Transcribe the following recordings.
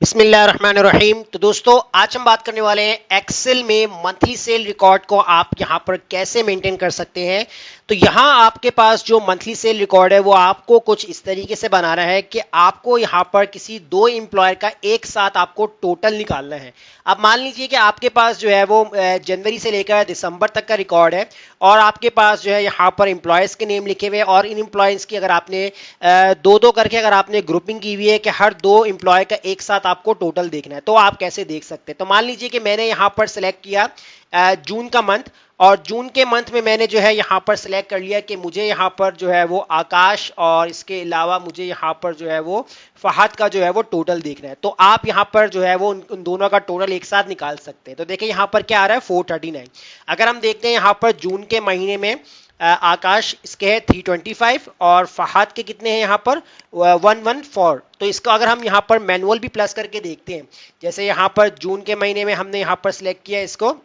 बिस्मिल्लाहिर्रहमानिर्रहीम। तो दोस्तों आज हम बात करने वाले हैं एक्सेल में मंथली सेल रिकॉर्ड को आप यहां पर कैसे मेंटेन कर सकते हैं। तो यहां आपके पास जो मंथली सेल रिकॉर्ड है वो आपको कुछ इस तरीके से बनाना है कि आपको यहां पर किसी दो एम्प्लॉयर का एक साथ आपको टोटल निकालना है। अब मान लीजिए कि आपके पास जो है वो जनवरी से लेकर दिसंबर तक का रिकॉर्ड है और आपके पास जो है यहाँ पर एम्प्लॉयज़ के नेम लिखे हुए हैं और इन एम्प्लॉयज़ की अगर आपने दो दो करके अगर आपने ग्रुपिंग की हुई है कि हर दो एम्प्लॉय का एक साथ आपको टोटल देखना है, तो आप कैसे देख सकते हैं। तो मान लीजिए कि मैंने यहाँ पर सिलेक्ट किया जून का मंथ और जून के मंथ में मैंने जो है यहाँ पर सिलेक्ट कर लिया कि मुझे यहाँ पर जो है वो आकाश और इसके अलावा मुझे यहाँ पर जो है वो फहद का जो है वो टोटल देखना है। तो आप यहाँ पर जो है वो उन दोनों का टोटल एक साथ निकाल सकते हैं। तो देखिए यहाँ पर क्या आ रहा है 439। अगर हम देखते हैं यहाँ पर जून के महीने में आकाश इसके है 325 और फहद के कितने हैं यहाँ पर 114। तो इसको अगर हम यहाँ पर मैनुअल भी प्लस करके देखते हैं, जैसे यहाँ पर जून के महीने में हमने यहाँ पर सिलेक्ट किया इसको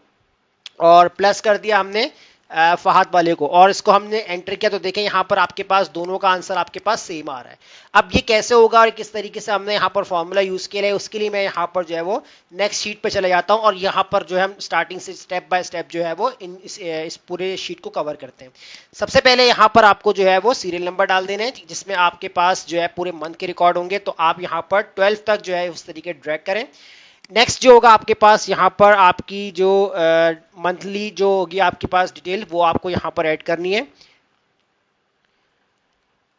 और प्लस कर दिया हमने फहद वाले को और इसको हमने एंटर किया, तो देखें यहाँ पर आपके पास दोनों का आंसर आपके पास सेम आ रहा है। अब ये कैसे होगा और किस तरीके से हमने यहाँ पर फॉर्मूला यूज किया है, उसके लिए मैं यहाँ पर जो है वो नेक्स्ट शीट पे चला जाता हूँ और यहाँ पर जो है हम स्टार्टिंग से स्टेप बाय स्टेप जो है वो इस पूरे शीट को कवर करते हैं। सबसे पहले यहाँ पर आपको जो है वो सीरियल नंबर डाल देना है जिसमें आपके पास जो है पूरे मंथ के रिकॉर्ड होंगे। तो आप यहाँ पर 12 तक जो है उस तरीके ड्रैग करें। नेक्स्ट जो होगा आपके पास यहाँ पर आपकी जो मंथली जो होगी आपके पास डिटेल वो आपको यहाँ पर ऐड करनी है।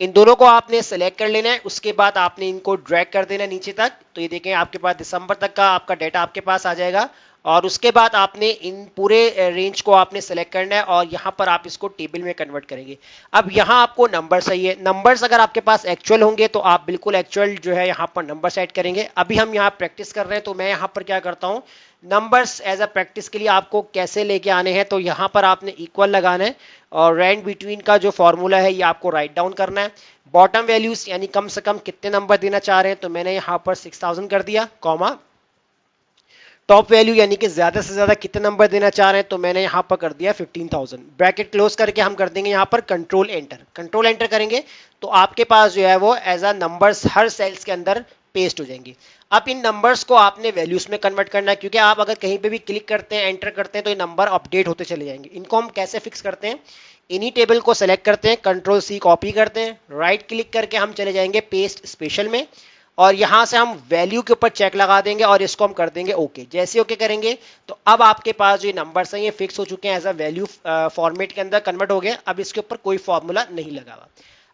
इन दोनों को आपने सेलेक्ट कर लेना है, उसके बाद आपने इनको ड्रैग कर देना है नीचे तक। तो ये देखें आपके पास दिसंबर तक का आपका डेटा आपके पास आ जाएगा और उसके बाद आपने इन पूरे रेंज को आपने सेलेक्ट करना है और यहाँ पर आप इसको टेबल में कन्वर्ट करेंगे। अब यहाँ आपको नंबर चाहिए, नंबर्स अगर आपके पास एक्चुअल होंगे तो आप बिल्कुल एक्चुअल जो है यहाँ पर नंबर सेट करेंगे। अभी हम यहाँ प्रैक्टिस कर रहे हैं तो मैं यहाँ पर क्या करता हूँ, नंबर्स एज अ प्रैक्टिस के लिए आपको कैसे लेके आने हैं, तो यहाँ पर आपने इक्वल लगाना है और रैंड बिटवीन का जो फॉर्मूला है ये आपको राइट डाउन करना है। बॉटम वैल्यूज यानी कम से कम कितने नंबर देना चाह रहे हैं, तो मैंने यहाँ पर 6000 कर दिया, कॉमा टॉप वैल्यू यानी कि ज्यादा से ज्यादा कितने नंबर देना चाह रहे हैं, तो मैंने यहाँ पर कर दिया 15000। ब्रैकेट क्लोज करके हम कर देंगे यहाँ पर कंट्रोल एंटर करेंगे तो आपके पास जो है वो एज अ नंबर्स हर सेल्स के अंदर पेस्ट हो जाएंगे। अब इन नंबर्स को आपने वैल्यूज में कन्वर्ट करना है क्योंकि आप अगर कहीं पे भी क्लिक करते हैं एंटर करते हैं तो ये नंबर अपडेट होते चले जाएंगे। इनको हम कैसे फिक्स करते हैं, इन्हीं टेबल को सेलेक्ट करते हैं, कंट्रोल सी कॉपी करते हैं, राइट क्लिक करके हम चले जाएंगे पेस्ट स्पेशल में और यहां से हम वैल्यू के ऊपर चेक लगा देंगे और इसको हम कर देंगे ओके। जैसे ओके करेंगे तो अब आपके पास जो नंबर्स हैं ये फिक्स हो चुके हैं, एज अ वैल्यू फॉर्मेट के अंदर कन्वर्ट हो गए। अब इसके ऊपर कोई फॉर्मूला नहीं लगा हुआ।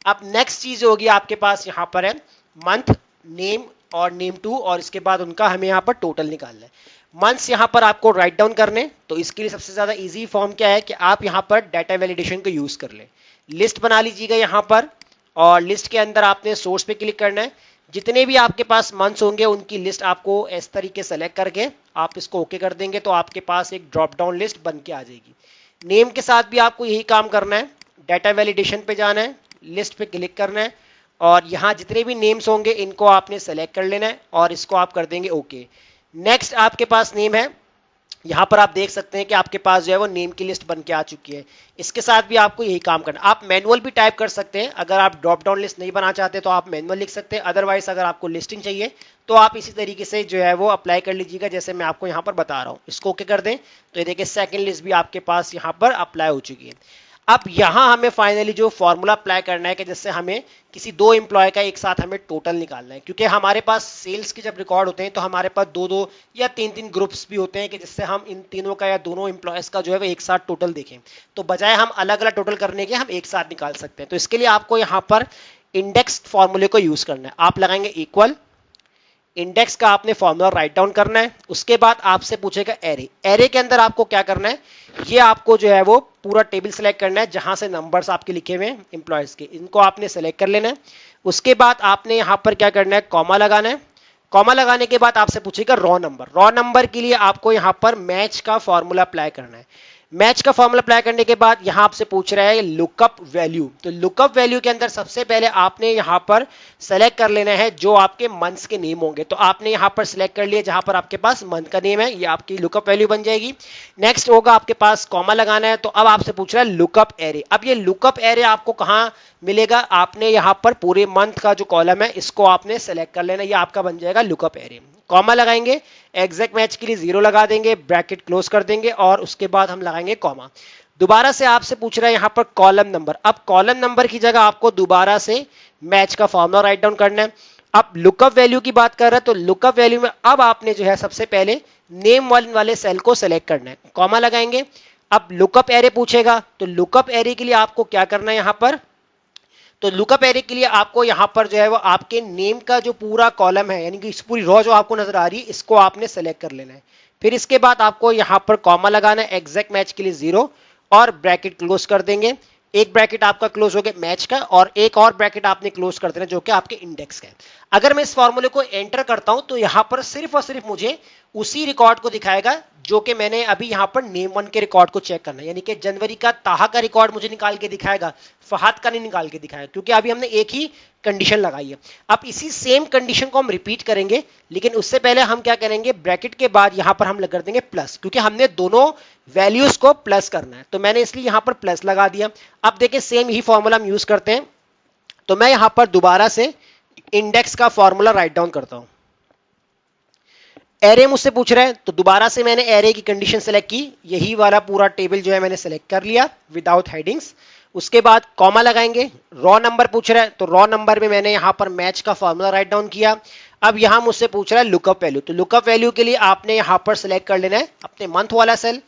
अब नेक्स्ट चीज होगी आपके पास यहाँ पर है मंथ, नेम और नेम टू और इसके बाद उनका हमें यहाँ पर टोटल निकालना है। मंथ्स यहाँ पर आपको राइट डाउन करने, तो इसके लिए सबसे ज्यादा इजी फॉर्म क्या है कि आप यहाँ पर डाटा वैलिडेशन को यूज कर लें। लिस्ट बना लीजिएगा यहाँ पर और लिस्ट के अंदर आपने सोर्स पे क्लिक करना है। जितने भी आपके पास मंथ्स होंगे उनकी लिस्ट आपको इस तरीके सेलेक्ट करके आप इसको ओके कर देंगे तो आपके पास एक ड्रॉप डाउन लिस्ट बन के आ जाएगी। नेम के साथ भी आपको यही काम करना है, डाटा वैलिडेशन पे जाना है, लिस्ट पे क्लिक करना है और यहाँ जितने भी नेम्स होंगे इनको आपने सेलेक्ट कर लेना है और इसको आप कर देंगे ओके। नेक्स्ट आपके पास नेम है, यहाँ पर आप देख सकते हैं कि आपके पास जो है वो नेम की लिस्ट बन के आ चुकी है। इसके साथ भी आपको यही काम करना। आप मैनुअल भी टाइप कर सकते हैं, अगर आप ड्रॉप डाउन लिस्ट नहीं बना चाहते तो आप मैनुअल लिख सकते हैं, अदरवाइज अगर आपको लिस्टिंग चाहिए तो आप इसी तरीके से जो है वो अप्लाई कर लीजिएगा जैसे मैं आपको यहाँ पर बता रहा हूँ। इसको ओके कर दें तो ये देखिए सेकंड लिस्ट भी आपके पास यहाँ पर अप्लाई हो चुकी है। अब यहाँ हमें फाइनली जो फॉर्मूला अप्लाई करना है कि जिससे हमें किसी दो एम्प्लॉय का एक साथ हमें टोटल निकालना है, क्योंकि हमारे पास सेल्स के जब रिकॉर्ड होते हैं तो हमारे पास दो दो या तीन तीन ग्रुप्स भी होते हैं कि जिससे हम इन तीनों का या दोनों एम्प्लॉयज का जो है वो एक साथ टोटल देखें। तो बजाय हम अलग अलग टोटल करने के हम एक साथ निकाल सकते हैं। तो इसके लिए आपको यहाँ पर इंडेक्स फॉर्मूले को यूज करना है। आप लगाएंगे इक्वल, इंडेक्स का आपने फॉर्मूला राइट डाउन करना है, उसके बाद आपसे पूछेगा एरे। एरे के अंदर आपको क्या करना है, ये आपको जो है वो पूरा टेबल सेलेक्ट करना है जहां से नंबर्स आपके लिखे हुए हैं एम्प्लॉयज के, इनको आपने सेलेक्ट कर लेना है। उसके बाद आपने यहां पर क्या करना है, कॉमा लगाना है। कॉमा लगाने के बाद आपसे पूछेगा रॉ नंबर। रॉ नंबर के लिए आपको यहां पर मैच का फॉर्मूला अप्लाई करना है। मैच का फॉर्मूला अप्लाई करने के बाद यहां आपसे पूछ रहा है लुकअप वैल्यू। तो लुकअप वैल्यू के अंदर सबसे पहले आपने यहां पर सेलेक्ट कर लेना है जो आपके मंथ्स के नेम होंगे। तो आपने यहां पर सेलेक्ट कर लिया जहां पर आपके पास मंथ का नेम है, ये आपकी लुकअप वैल्यू बन जाएगी। नेक्स्ट होगा आपके पास कॉमा लगाना है। तो अब आपसे पूछ रहा है लुकअप एरे। अब ये लुकअप एरे आपको कहां मिलेगा, आपने यहां पर पूरे मंथ का जो कॉलम है इसको आपने सेलेक्ट कर लेना, ये आपका बन जाएगा लुकअप एरे। कॉमा लगाएंगे, एग्जैक्ट मैच के लिए 0 लगा देंगे, ब्रैकेट क्लोज कर देंगे और उसके बाद हम लगाएंगे कॉमा। दोबारा से आपसे पूछ रहा है यहां पर कॉलम नंबर। अब कॉलम नंबर की जगह आपको दोबारा से मैच का फॉर्मूला राइट डाउन करना है। अब लुकअप वैल्यू की बात कर रहे हैं तो लुकअप वैल्यू में अब आपने जो है सबसे पहले नेम वाले सेल को सेलेक्ट करना है, कॉमा लगाएंगे। अब लुकअप एरे पूछेगा तो लुकअप एरे के लिए आपको क्या करना है यहां पर, तो लुकअप एरे के लिए आपको यहां पर जो है वो आपके नेम का जो पूरा कॉलम है यानी कि इस पूरी रो जो आपको नजर आ रही है इसको आपने सेलेक्ट कर लेना है। फिर इसके बाद आपको यहां पर कॉमा लगाना है, एग्जैक्ट मैच के लिए 0 और ब्रैकेट क्लोज कर देंगे। एक ब्रैकेट आपका क्लोज हो गया मैच का और एक और ब्रैकेट आपने क्लोज कर देना जो कि आपके इंडेक्स का है। अगर मैं इस फॉर्मूले को एंटर करता हूं तो यहां पर सिर्फ और सिर्फ मुझे उसी रिकॉर्ड को दिखाएगा जो कि मैंने अभी यहां पर नेम 1 के रिकॉर्ड को चेक करना है, यानी कि जनवरी का ताहा का रिकॉर्ड मुझे निकाल के दिखाएगा, फहद का नहीं निकाल के दिखाएगा, क्योंकि अभी हमने एक ही कंडीशन लगाई है। अब इसी सेम कंडीशन को हम रिपीट करेंगे, लेकिन उससे पहले हम क्या करेंगे, ब्रैकेट के बाद यहां पर हम कर देंगे प्लस, क्योंकि हमने दोनों वैल्यूज को प्लस करना है, तो मैंने इसलिए यहां पर प्लस लगा दिया। अब देखिए सेम ही फॉर्मूला हम यूज करते हैं, तो मैं यहां पर दोबारा से इंडेक्स का फॉर्मूला राइट डाउन करता हूं। एरे मुझसे पूछ रहे हैं तो दोबारा से मैंने एरे की कंडीशन सेलेक्ट की, यही वाला पूरा टेबल जो है मैंने सेलेक्ट कर लिया विदाउट हेडिंग्स। उसके बाद कॉमा लगाएंगे। रॉ नंबर पूछ रहा है तो रॉ नंबर में मैंने यहां पर मैच का फॉर्मूला राइट डाउन किया। अब यहां मुझसे पूछ रहा है लुकअप वैल्यू, तो लुकअप वैल्यू के लिए आपने यहां पर सेलेक्ट कर लेना है अपने मंथ वाला सेल,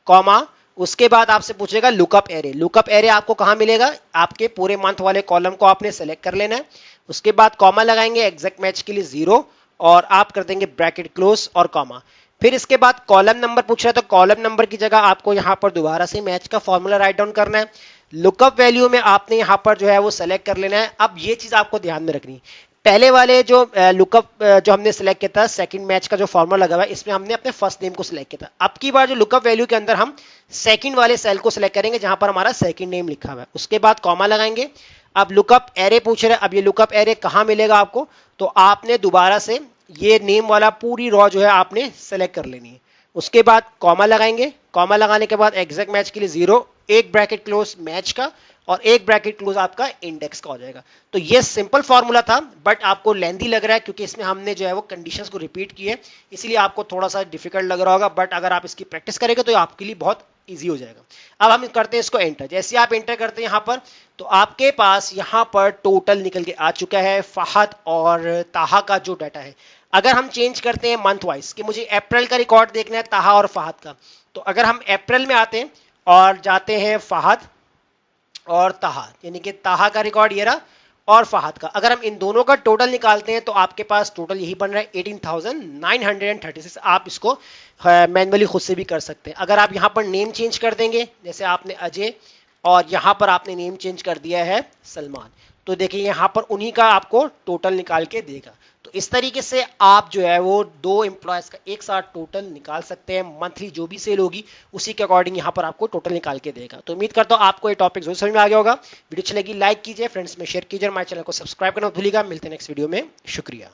कॉमा। उसके बाद आपसे पूछेगा लुकअप एरे। लुकअप एरे आपको कहां मिलेगा, आपके पूरे मंथ वाले कॉलम को आपने सेलेक्ट कर लेना है। उसके बाद कॉमा लगाएंगे, एग्जैक्ट मैच के लिए 0 और आप कर देंगे ब्रैकेट क्लोज और कॉमा। फिर इसके बाद कॉलम नंबर पूछ रहा है तो कॉलम नंबर की जगह आपको यहां पर दोबारा से मैच का फॉर्मूला राइट डाउन करना है। लुकअप वैल्यू में आपने यहां पर जो है वो सेलेक्ट कर लेना है। अब ये चीज आपको ध्यान में रखनी, पहले वाले जो लुकअप जो हमने सेलेक्ट किया था सेकंड मैच का जो फॉर्मूला लगा हुआ है इसमें हमने अपने फर्स्ट नेम को सिलेक्ट किया था। अब की बार जो लुकअप वैल्यू के अंदर हम सेकंड वाले सेल को सिलेक्ट करेंगे जहां पर हमारा सेकंड नेम लिखा हुआ है। उसके बाद कॉमा लगाएंगे। अब लुकअप एरे पूछ रहे हैं, अब ये लुकअप एरे कहां मिलेगा आपको, तो आपने दोबारा से ये नेम वाला पूरी रॉ जो है आपने सेलेक्ट कर लेनी है। उसके बाद कॉमा लगाएंगे। कॉमा लगाने के बाद एग्जैक्ट मैच के लिए 0, एक ब्रैकेट क्लोज मैच का और एक ब्रैकेट क्लोज आपका इंडेक्स का हो जाएगा। तो ये सिंपल फॉर्मूला था, बट आपको लेंथी लग रहा है क्योंकि इसमें हमने जो है वो कंडीशंस को रिपीट किए, इसलिए आपको थोड़ा सा डिफिकल्ट लग रहा होगा, बट अगर आप इसकी प्रैक्टिस करेंगे तो आपके लिए बहुत इजी हो जाएगा। अब हम करते हैं इसको एंटर। जैसे आप एंटर करते हैं यहां पर तो आपके पास यहां पर टोटल निकल के आ चुका है फहद और ताहा का जो डाटा है। अगर हम चेंज करते हैं मंथ वाइज कि मुझे अप्रैल का रिकॉर्ड देखना है ताहा और फहद का, तो अगर हम अप्रैल में आते हैं और जाते हैं फहद और ताहा, यानी कि ताहा का रिकॉर्ड ये रहा और फहद का, अगर हम इन दोनों का टोटल निकालते हैं तो आपके पास टोटल यही बन रहा है 18,936। आप इसको मैन्युअली खुद से भी कर सकते हैं। अगर आप यहां पर नेम चेंज कर देंगे, जैसे आपने अजय और यहां पर आपने नेम चेंज कर दिया है सलमान, तो देखिए यहां पर उन्हीं का आपको टोटल निकाल के देगा। तो इस तरीके से आप जो है वो 2 एम्प्लॉयज का एक साथ टोटल निकाल सकते हैं। मंथली जो भी सेल होगी उसी के अकॉर्डिंग यहां पर आपको टोटल निकाल के देगा। तो उम्मीद करता हूं आपको ये टॉपिक जरूर समझ में आ गया होगा। वीडियो अच्छी लगी लाइक कीजिए, फ्रेंड्स में शेयर कीजिए, हमारे चैनल को सब्सक्राइब करना मत भूलिएगा। मिलते हैं नेक्स्ट वीडियो में, शुक्रिया।